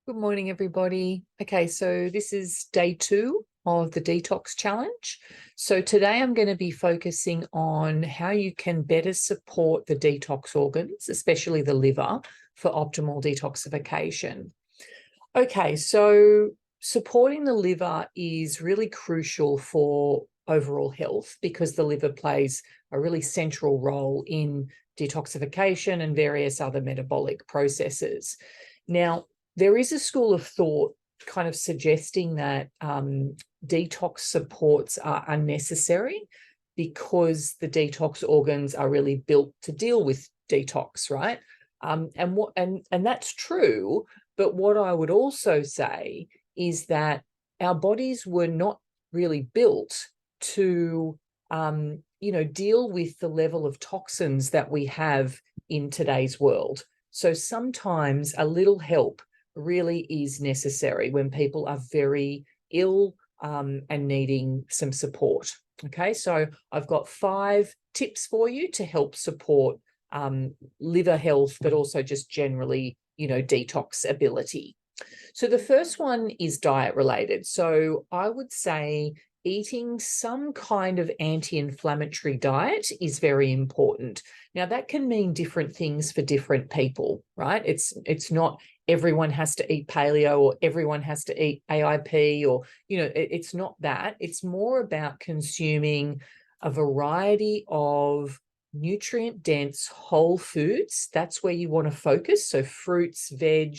Good morning, everybody. Okay, so this is day 2 of the Detox Challenge. So today I'm going to be focusing on how you can better support the detox organs, especially the liver, for optimal detoxification. Okay, so supporting the liver is really crucial for overall health because the liver plays a really central role in detoxification and various other metabolic processes. Now, there is a school of thought kind of suggesting that detox supports are unnecessary because the detox organs are really built to deal with detox, right? And that's true. But what I would also say is that our bodies were not really built to, deal with the level of toxins that we have in today's world. So sometimes a little help really is necessary when people are very ill and needing some support. Okay, so I've got 5 tips for you to help support liver health, but also just generally, detox ability. So the first one is diet related. So I would say eating some kind of anti-inflammatory diet is very important. Now that can mean different things for different people, right? It's not everyone has to eat paleo or everyone has to eat AIP or, it's not that. It's more about consuming a variety of nutrient-dense whole foods. That's where you want to focus. So fruits, veg,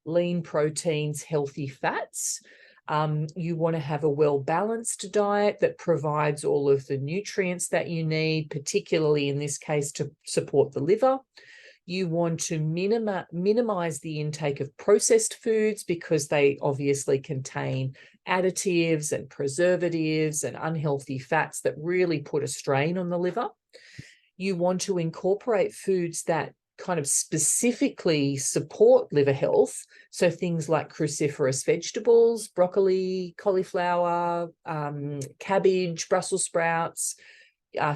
lean proteins, healthy fats. You want to have a well-balanced diet that provides all of the nutrients that you need, particularly in this case to support the liver. You want to minimize the intake of processed foods because they obviously contain additives and preservatives and unhealthy fats that really put a strain on the liver. You want to incorporate foods that kind of specifically support liver health. So things like cruciferous vegetables, broccoli, cauliflower, cabbage, Brussels sprouts,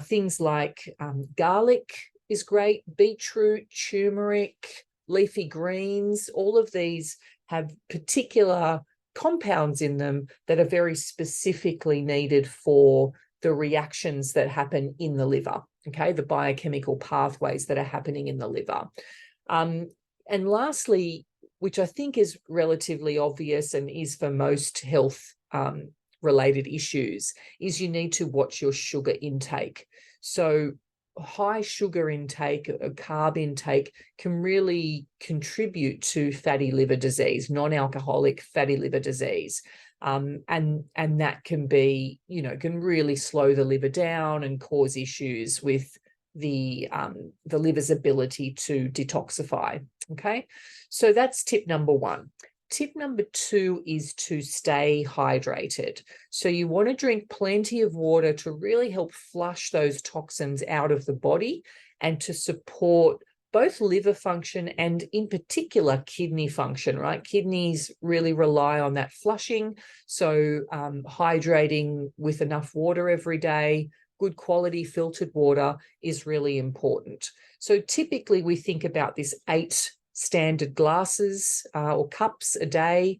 things like garlic is great, beetroot, turmeric, leafy greens. All of these have particular compounds in them that are very specifically needed for the reactions that happen in the liver. Okay, the biochemical pathways that are happening in the liver. And lastly, which I think is relatively obvious and is for most health related issues, is you need to watch your sugar intake. So high sugar intake, carb intake can really contribute to fatty liver disease, non-alcoholic fatty liver disease. And that can be, can really slow the liver down and cause issues with the liver's ability to detoxify. Okay, so that's tip number 1. Tip number 2 is to stay hydrated. So you want to drink plenty of water to really help flush those toxins out of the body and to support both liver function and in particular kidney function, right? Kidneys really rely on that flushing. So hydrating with enough water every day, good quality filtered water is really important. So typically we think about this 8 standard glasses or cups a day.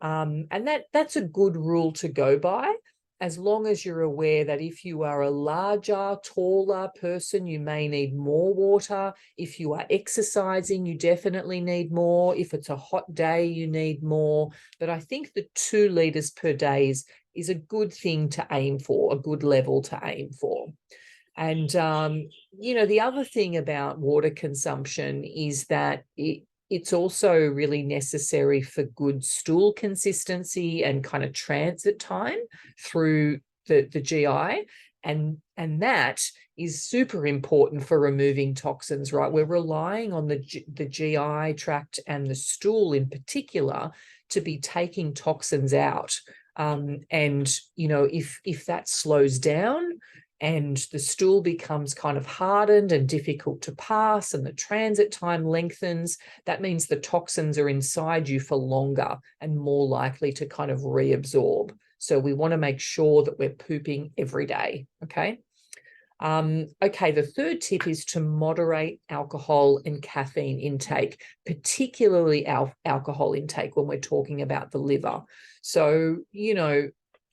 And that's a good rule to go by, as long as you're aware that if you are a larger, taller person, you may need more water. If you are exercising, you definitely need more. If it's a hot day, you need more. But I think the 2 liters per day is a good thing to aim for, a good level to aim for. And, the other thing about water consumption is that it's also really necessary for good stool consistency and kind of transit time through the GI. And that is super important for removing toxins, right? We're relying on the GI tract and the stool in particular to be taking toxins out. And, if that slows down, and the stool becomes kind of hardened and difficult to pass and the transit time lengthens, that means the toxins are inside you for longer and more likely to kind of reabsorb. So we want to make sure that we're pooping every day, okay? Okay, the third tip is to moderate alcohol and caffeine intake, particularly alcohol intake when we're talking about the liver. So,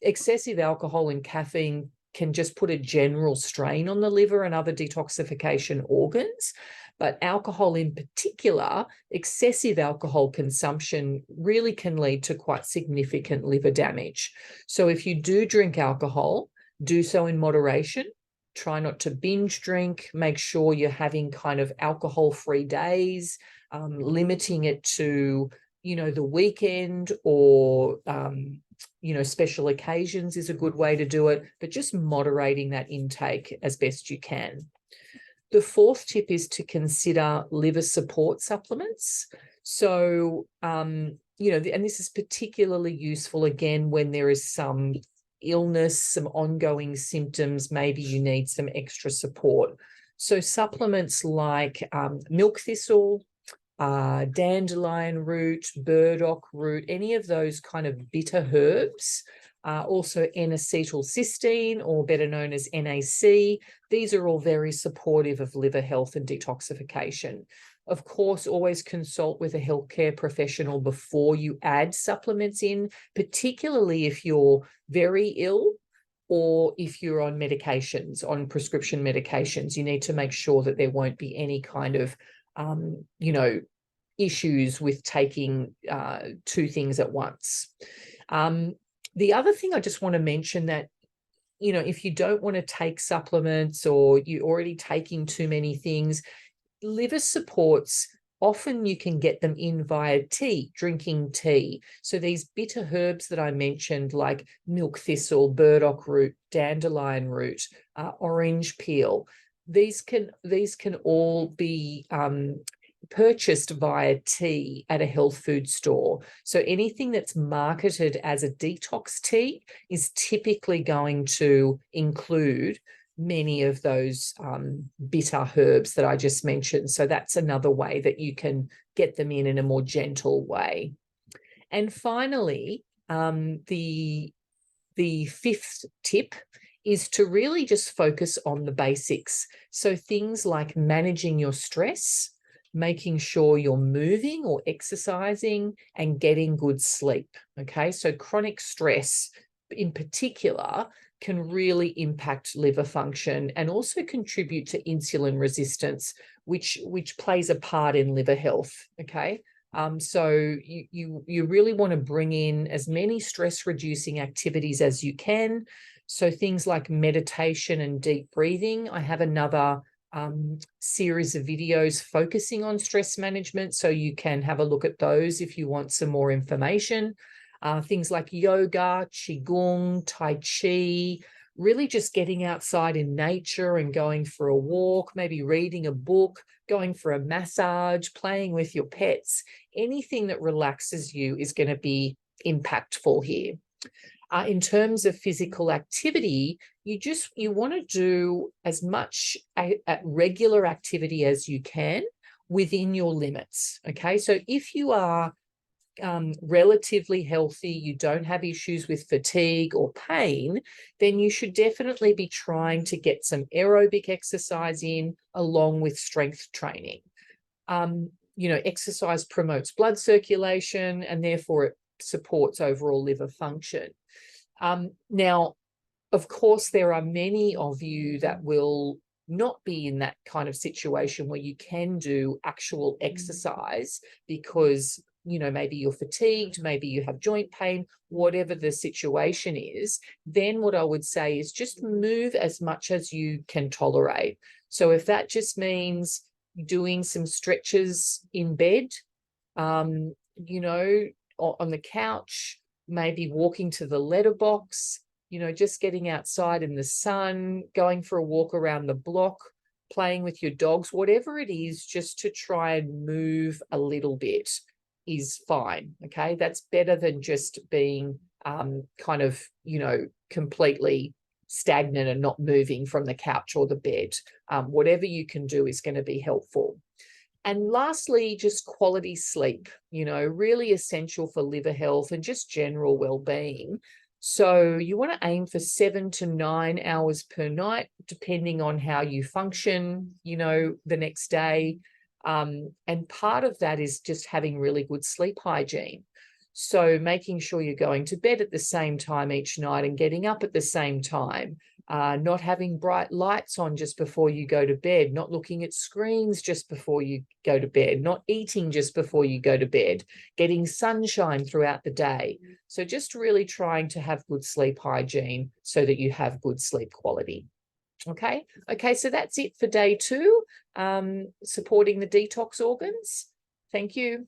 excessive alcohol and caffeine can just put a general strain on the liver and other detoxification organs. But alcohol in particular, excessive alcohol consumption really can lead to quite significant liver damage. So if you do drink alcohol, do so in moderation. Try not to binge drink. Make sure you're having kind of alcohol-free days, limiting it to, the weekend or, special occasions is a good way to do it, but just moderating that intake as best you can. The fourth tip is to consider liver support supplements. So, and this is particularly useful, again, when there is some illness, some ongoing symptoms, maybe you need some extra support. So supplements like milk thistle, dandelion root, burdock root, any of those kind of bitter herbs, also N-acetylcysteine, or better known as NAC. These are all very supportive of liver health and detoxification. Of course, always consult with a healthcare professional before you add supplements in, particularly if you're very ill or if you're on medications, on prescription medications. You need to make sure that there won't be any kind of, issues with taking two things at once. The other thing I just want to mention that, if you don't want to take supplements or you're already taking too many things, liver supports, often you can get them in via tea, drinking tea. So these bitter herbs that I mentioned, like milk thistle, burdock root, dandelion root, orange peel, these can all be purchased via tea at a health food store. So anything that's marketed as a detox tea is typically going to include many of those bitter herbs that I just mentioned. So that's another way that you can get them in a more gentle way. And finally, the fifth tip is to really just focus on the basics. So things like managing your stress, making sure you're moving or exercising, and getting good sleep. Okay, so chronic stress in particular can really impact liver function and also contribute to insulin resistance, which plays a part in liver health. Okay, so you really want to bring in as many stress reducing activities as you can. So things like meditation and deep breathing. I have another series of videos focusing on stress management, so you can have a look at those if you want some more information. Things like yoga, qigong, tai chi, really just getting outside in nature and going for a walk, maybe reading a book, going for a massage, playing with your pets. Anything that relaxes you is going to be impactful here. In terms of physical activity, you want to do as much regular activity as you can within your limits. Okay, so if you are relatively healthy, you don't have issues with fatigue or pain, then you should definitely be trying to get some aerobic exercise in along with strength training. Exercise promotes blood circulation and therefore it supports overall liver function. Now, of course, there are many of you that will not be in that kind of situation where you can do actual exercise because, maybe you're fatigued, maybe you have joint pain, whatever the situation is. Then what I would say is just move as much as you can tolerate. So if that just means doing some stretches in bed, on the couch, maybe walking to the letterbox, just getting outside in the sun, going for a walk around the block, playing with your dogs, whatever it is, just to try and move a little bit is fine. Okay, that's better than just being completely stagnant and not moving from the couch or the bed. Whatever you can do is going to be helpful. And lastly, just quality sleep, really essential for liver health and just general well-being. So you want to aim for 7 to 9 hours per night, depending on how you function, the next day. And part of that is just having really good sleep hygiene. So making sure you're going to bed at the same time each night and getting up at the same time, not having bright lights on just before you go to bed, not looking at screens just before you go to bed, not eating just before you go to bed, getting sunshine throughout the day. So just really trying to have good sleep hygiene so that you have good sleep quality. Okay, so that's it for day 2, supporting the detox organs. Thank you.